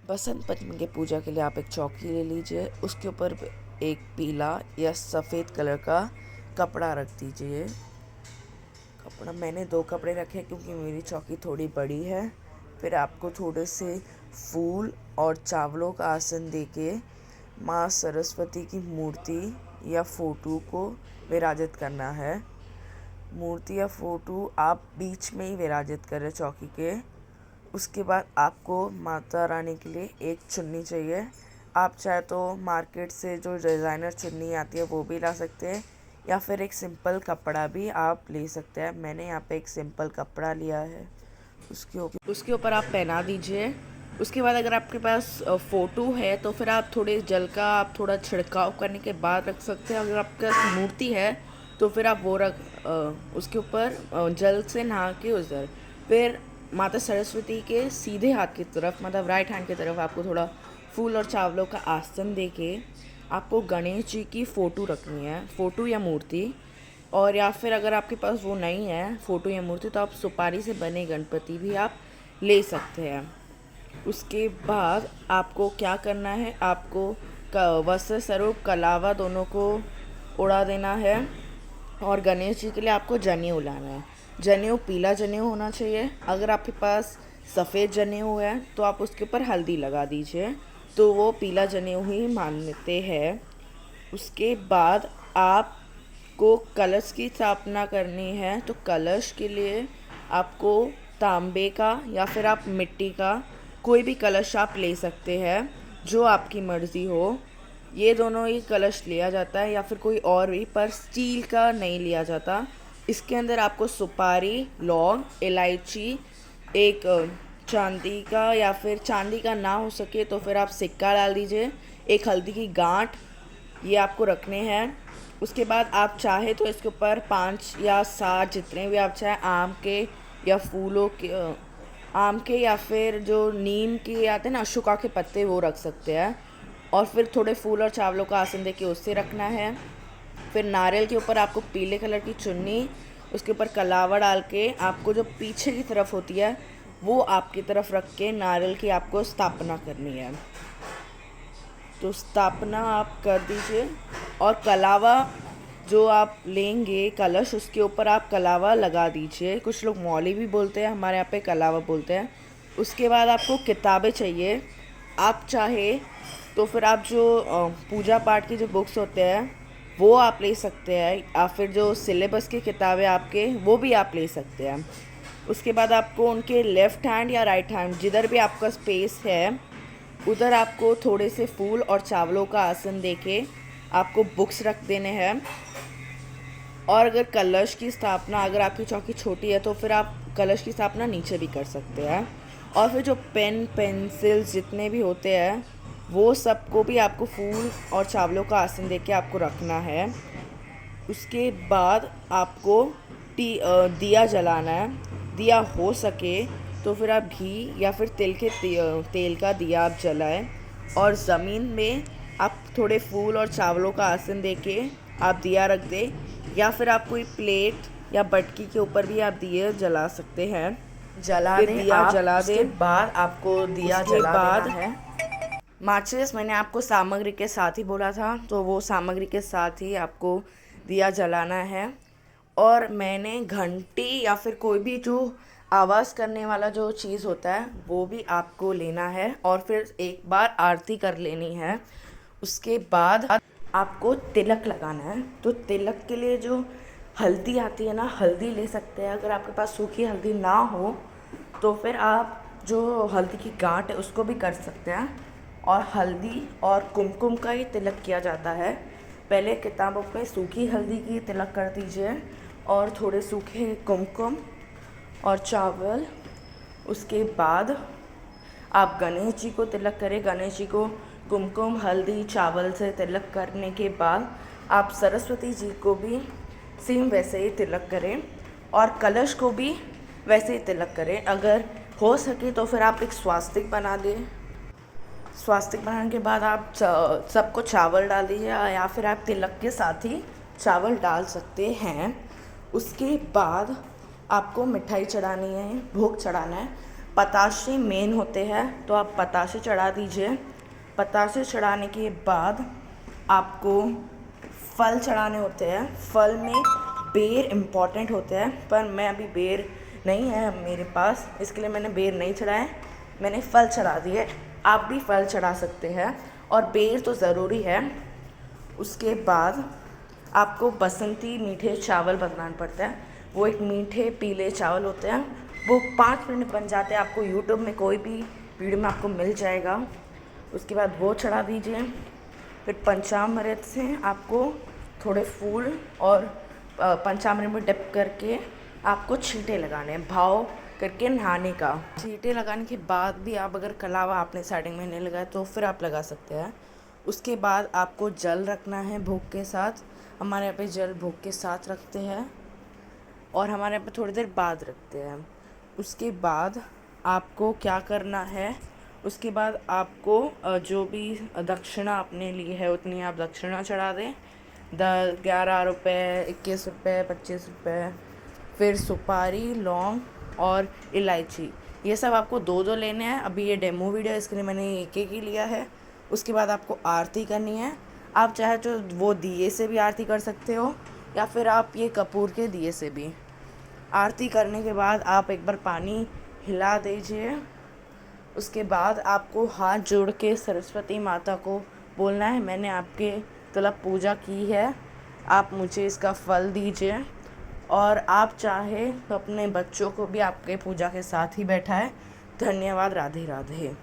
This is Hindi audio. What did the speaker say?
बसंत पंचमी की पूजा के लिए आप एक चौकी ले लीजिए, उसके ऊपर एक पीला या सफ़ेद कलर का कपड़ा रख दीजिए। कपड़ा मैंने 2 कपड़े रखे क्योंकि मेरी चौकी थोड़ी बड़ी है। फिर आपको थोड़े से फूल और चावलों का आसन देके माँ सरस्वती की मूर्ति या फ़ोटो को विराजित करना है। मूर्ति या फ़ोटो आप बीच में ही विराजित करें चौकी के। उसके बाद आपको माता रानी के लिए एक चुन्नी चाहिए। आप चाहे तो मार्केट से जो डिज़ाइनर चुन्नी आती है वो भी ला सकते हैं, या फिर एक सिंपल कपड़ा भी आप ले सकते हैं। मैंने यहाँ पे एक सिंपल कपड़ा लिया है, उसके ऊपर आप पहना दीजिए। उसके बाद अगर आपके पास फ़ोटो है तो फिर आप थोड़े जल का आप थोड़ा छिड़काव करने के बाद रख सकते हैं। अगर आपके पास मूर्ति है तो फिर आप वो उसके ऊपर जल से नहा के उधर फिर माता सरस्वती के सीधे हाथ की तरफ, मतलब राइट हैंड की तरफ, आपको थोड़ा फूल और चावलों का आसन देके आपको गणेश जी की फ़ोटो रखनी है, फ़ोटो या मूर्ति। और या फिर अगर आपके पास वो नहीं है फ़ोटो या मूर्ति, तो आप सुपारी से बने गणपति भी आप ले सकते हैं। उसके बाद आपको क्या करना है, आपको वस्त्र स्वरूप कलावा दोनों को उड़ा देना है। और गणेश जी के लिए आपको जनेऊ लाना है। जनेऊ पीला जनेऊ होना चाहिए। अगर आपके पास सफ़ेद जनेऊ है तो आप उसके ऊपर हल्दी लगा दीजिए, तो वो पीला जनेऊ ही मानते हैं। उसके बाद आपको कलश की स्थापना करनी है, तो कलश के लिए आपको तांबे का या फिर आप मिट्टी का कोई भी कलश आप ले सकते हैं, जो आपकी मर्ज़ी हो। ये दोनों ही कलश लिया जाता है, या फिर कोई और भी, पर स्टील का नहीं लिया जाता। इसके अंदर आपको सुपारी, लौंग, इलायची, एक चांदी का, या फिर चांदी का ना हो सके तो फिर आप सिक्का डाल दीजिए, एक हल्दी की गांठ, ये आपको रखने हैं। उसके बाद आप चाहे तो इसके ऊपर 5 या 7 जितने भी आप चाहे आम के या फूलों के, आम के या फिर जो नीम के आते हैं ना अशोका के पत्ते, वो रख सकते हैं। और फिर थोड़े फूल और चावलों का आसन दे के उससे रखना है। फिर नारियल के ऊपर आपको पीले कलर की चुन्नी, उसके ऊपर कलावा डाल के आपको जो पीछे की तरफ होती है वो आपकी तरफ रख के नारियल की आपको स्थापना करनी है। तो स्थापना आप कर दीजिए। और कलावा जो आप लेंगे कलश, उसके ऊपर आप कलावा लगा दीजिए। कुछ लोग मौली भी बोलते हैं, हमारे यहाँ पे कलावा बोलते हैं। उसके बाद आपको किताबें चाहिए। आप चाहे तो फिर आप जो पूजा पाठ की जो बुक्स होते हैं वो आप ले सकते हैं, या फिर जो सिलेबस की किताबें आपके वो भी आप ले सकते हैं। उसके बाद आपको उनके लेफ़्ट हैंड या राइट हैंड, जिधर भी आपका स्पेस है उधर आपको थोड़े से फूल और चावलों का आसन देके आपको बुक्स रख देने हैं। और अगर कलश की स्थापना, अगर आपकी चौकी छोटी है तो फिर आप कलश की स्थापना नीचे भी कर सकते हैं। और फिर जो पेन पेंसिल जितने भी होते हैं वो सबको भी आपको फूल और चावलों का आसन देके आपको रखना है। उसके बाद आपको दिया जलाना है। दिया हो सके तो फिर आप घी या फिर तेल का दिया आप जलाएं, और ज़मीन में आप थोड़े फूल और चावलों का आसन देके आप दिया रख दें, या फिर आप कोई प्लेट या बटकी के ऊपर भी आप दिए जला सकते हैं। दिया जला दें। उसके बाद आपको दिया जला देना है। माचिस मैंने आपको सामग्री के साथ ही बोला था, तो वो सामग्री के साथ ही आपको दिया जलाना है। और मैंने घंटी या फिर कोई भी जो आवाज़ करने वाला जो चीज़ होता है वो भी आपको लेना है, और फिर एक बार आरती कर लेनी है। उसके बाद आपको तिलक लगाना है। तो तिलक के लिए जो हल्दी आती है ना, हल्दी ले सकते हैं। अगर आपके पास सूखी हल्दी ना हो तो फिर आप जो हल्दी की गांठ है उसको भी कर सकते हैं। और हल्दी और कुमकुम का ही तिलक किया जाता है। पहले किताबों पे सूखी हल्दी की तिलक कर दीजिए और थोड़े सूखे कुमकुम और चावल। उसके बाद आप गणेश जी को तिलक करें। गणेश जी को कुमकुम, हल्दी, चावल से तिलक करने के बाद आप सरस्वती जी को भी सेम वैसे ही तिलक करें, और कलश को भी वैसे ही तिलक करें। अगर हो सके तो फिर आप एक स्वास्तिक बना दें। स्वास्तिक बनाने के बाद आप सबको चावल डाल दीजिए, या फिर आप तिलक के साथ ही चावल डाल सकते हैं। उसके बाद आपको मिठाई चढ़ानी है, भोग चढ़ाना है। पतासे मेन होते हैं, तो आप पतासे चढ़ा दीजिए। पतासे चढ़ाने के बाद आपको फल चढ़ाने होते हैं। फल में बेर इम्पॉर्टेंट होते हैं, पर मैं अभी बेर नहीं है मेरे पास, इसके लिए मैंने बेर नहीं चढ़ाए, मैंने फल चढ़ा दिए। आप भी फल चढ़ा सकते हैं और बेर तो ज़रूरी है। उसके बाद आपको बसंती मीठे चावल बनाना पड़ता है। वो एक मीठे पीले चावल होते हैं, वो 5 मिनट बन जाते हैं। आपको यूट्यूब में कोई भी वीडियो में आपको मिल जाएगा। उसके बाद वो चढ़ा दीजिए। फिर पंचामृत से आपको थोड़े फूल और पंचामृत में डिप करके आपको छींटे लगाने हैं, भाव करके नहाने का। छींटे लगाने के बाद भी आप अगर कलावा आपने स्टार्टिंग में नहीं लगाया तो फिर आप लगा सकते हैं। उसके बाद आपको जल रखना है भोग के साथ। हमारे यहाँ पे जल भोग के साथ रखते हैं और हमारे यहाँ पे थोड़ी देर बाद रखते हैं। उसके बाद आपको क्या करना है, उसके बाद आपको जो भी दक्षिणा आपने ली है उतनी आप दक्षिणा चढ़ा दें। 11 रुपये, 21 रुपये, 25 रुपये। फिर सुपारी, लौंग और इलायची, ये सब आपको 2-2 लेने हैं। अभी ये डेमो वीडियो है, इसके लिए मैंने एक ही लिया है। उसके बाद आपको आरती करनी है। आप चाहे तो वो दिए से भी आरती कर सकते हो या फिर आप ये कपूर के दिए से भी। आरती करने के बाद आप एक बार पानी हिला दीजिए। उसके बाद आपको हाथ जोड़ के सरस्वती माता को बोलना है, मैंने आपके तलब पूजा की है, आप मुझे इसका फल दीजिए। और आप चाहे तो अपने बच्चों को भी आपके पूजा के साथ ही बैठाएं। धन्यवाद। राधे राधे।